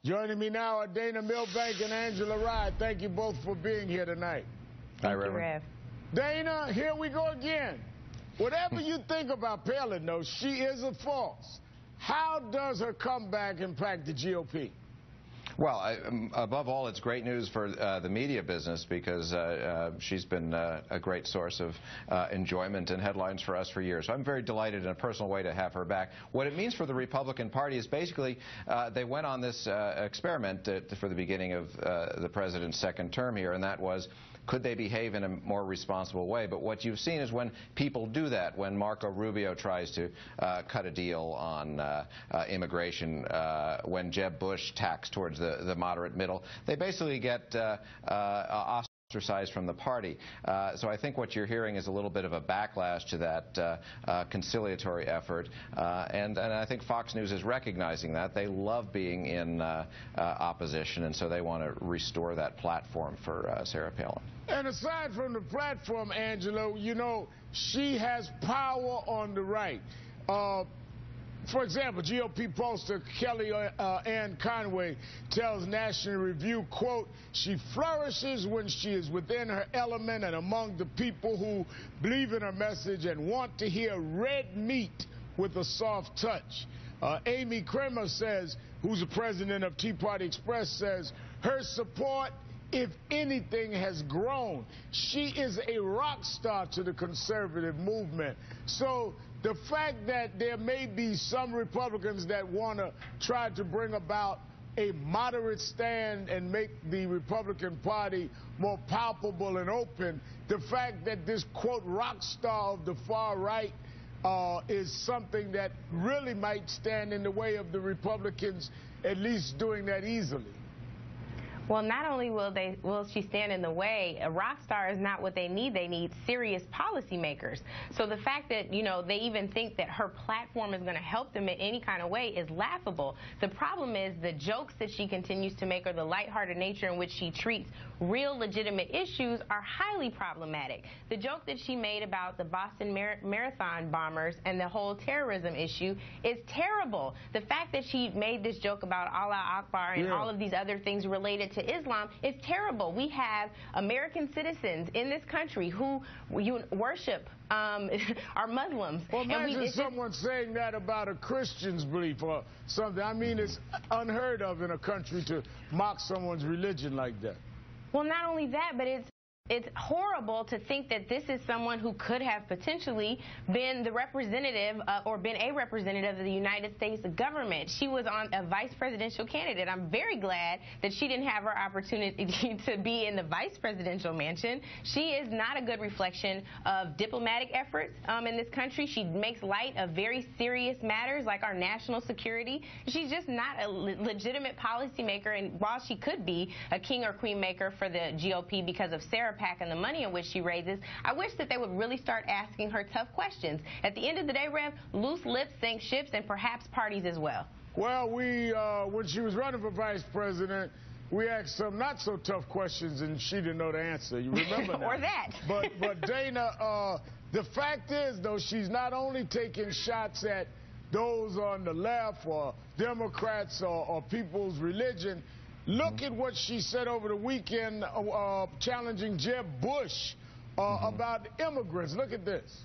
Joining me now are Dana Milbank and Angela Rye. Thank you both for being here tonight. Thank you, Rev. Dana, here we go again. Whatever you think about Palin, though, she is a force. How does her comeback impact the GOP? Well, above all, it's great news for the media business because she's been a great source of enjoyment and headlines for us for years. So I'm very delighted in a personal way to have her back. What it means for the Republican Party is basically they went on this experiment for the beginning of the president's second term here, and that was, could they behave in a more responsible way? But what you've seen is when people do that, when Marco Rubio tries to cut a deal on immigration, when Jeb Bush tacks towards the moderate middle, they basically get ostracized from the party. So I think what you're hearing is a little bit of a backlash to that conciliatory effort, and I think Fox News is recognizing that. They love being in opposition, and so they want to restore that platform for Sarah Palin. And aside from the platform, Angela, you know, she has power on the right. For example, GOP pollster Kelly Ann Conway tells National Review, quote, she flourishes when she is within her element and among the people who believe in her message and want to hear red meat with a soft touch. Amy Kramer says, who's the president of Tea Party Express, says her support, if anything, has grown. She is a rock star to the conservative movement. So the fact that there may be some Republicans that want to try to bring about a moderate stand and make the Republican Party more palpable and open, the fact that this, quote, rock star of the far right is something that really might stand in the way of the Republicans at least doing that easily. Well, not only will she stand in the way, a rock star is not what they need serious policymakers. So the fact that, you know, they even think that her platform is going to help them in any kind of way is laughable. The problem is the jokes that she continues to make or the lighthearted nature in which she treats real legitimate issues are highly problematic. The joke that she made about the Boston Marathon bombers and the whole terrorism issue is terrible. The fact that she made this joke about Allah Akbar and all of these other things related to Islam is terrible. We have American citizens in this country who worship are Muslims. Well, imagine someone saying that about a Christian's belief or something. I mean, it's unheard of in a country to mock someone's religion like that. Well, not only that, but it's horrible to think that this is someone who could have potentially been the representative or been a representative of the United States government. She was on a vice presidential candidate. I'm very glad that she didn't have her opportunity to be in the vice presidential mansion. She is not a good reflection of diplomatic efforts in this country. She makes light of very serious matters like our national security. She's just not a legitimate policymaker, and while she could be a king or queen maker for the GOP because of Sarah PAC and the money in which she raises, I wish that they would really start asking her tough questions. At the end of the day, Rev, loose lips sink ships and perhaps parties as well. Well, when she was running for vice president, we asked some not so tough questions and she didn't know the answer. You remember that? Or that. But Dana, the fact is, though, she's not only taking shots at those on the left or Democrats or people's religion. Look at what she said over the weekend challenging Jeb Bush about immigrants. Look at this.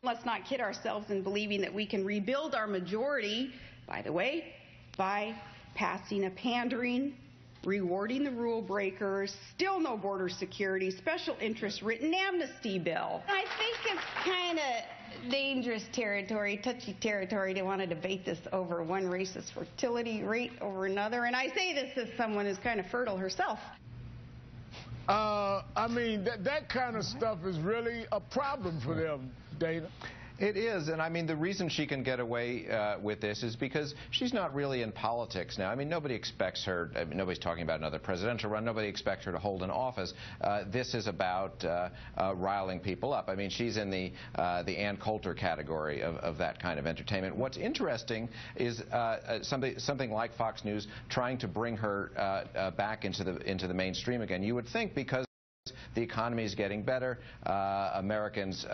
Let's not kid ourselves in believing that we can rebuild our majority, by the way, by passing a pandering, rewarding the rule breakers, still no border security, special interest written amnesty bill. I think it's kind of dangerous territory, touchy territory to want to debate this over one racist fertility rate over another. And I say this as someone who's kind of fertile herself. I mean, that kind of stuff is really a problem for them, Dana. It is, and I mean, the reason she can get away with this is because she's not really in politics now. I mean, nobody expects her, I mean, nobody's talking about another presidential run, nobody expects her to hold an office. This is about riling people up. I mean, she's in the Ann Coulter category of that kind of entertainment. What's interesting is something like Fox News trying to bring her back into the mainstream again. You would think because the economy is getting better, Americans'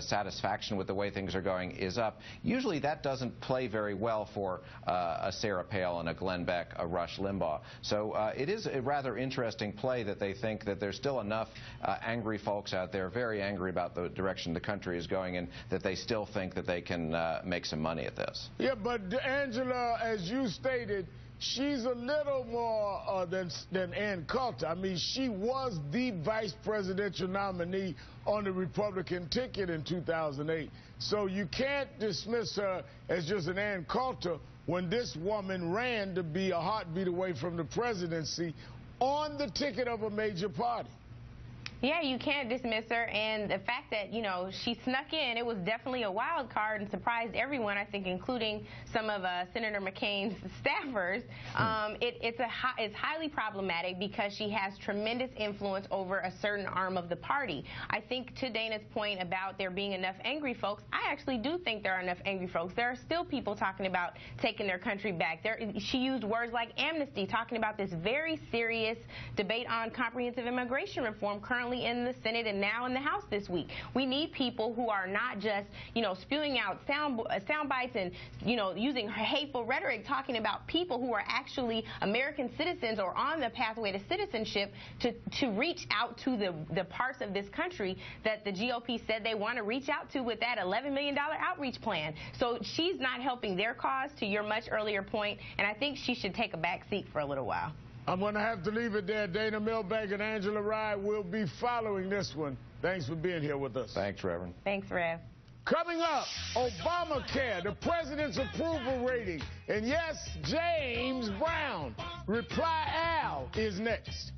satisfaction with the way things are going is up. Usually that doesn't play very well for a Sarah Palin, a Glenn Beck, a Rush Limbaugh. So it is a rather interesting play that they think that there's still enough angry folks out there, very angry about the direction the country is going in, that they still think that they can make some money at this. Yeah, but Angela, as you stated, she's a little more than Ann Coulter. I mean, she was the vice presidential nominee on the Republican ticket in 2008. So you can't dismiss her as just an Ann Coulter when this woman ran to be a heartbeat away from the presidency on the ticket of a major party. Yeah, you can't dismiss her, and the fact that, you know, she snuck in, it was definitely a wild card and surprised everyone, I think, including some of Senator McCain's staffers. It's highly problematic because she has tremendous influence over a certain arm of the party. I think to Dana's point about there being enough angry folks, I actually do think there are enough angry folks. There are still people talking about taking their country back. She used words like amnesty, talking about this very serious debate on comprehensive immigration reform currently in the Senate and now in the House this week. We need people who are not just, you know, spewing out sound bites and, you know, using hateful rhetoric, talking about people who are actually American citizens or on the pathway to citizenship to reach out to the parts of this country that the GOP said they want to reach out to with that $11 million outreach plan. So she's not helping their cause, to your much earlier point, and I think she should take a back seat for a little while. I'm going to have to leave it there. Dana Milbank and Angela Rye will be following this one. Thanks for being here with us. Thanks, Reverend. Thanks, Rev. Coming up, Obamacare, the president's approval rating. And yes, James Brown. Reply Al is next.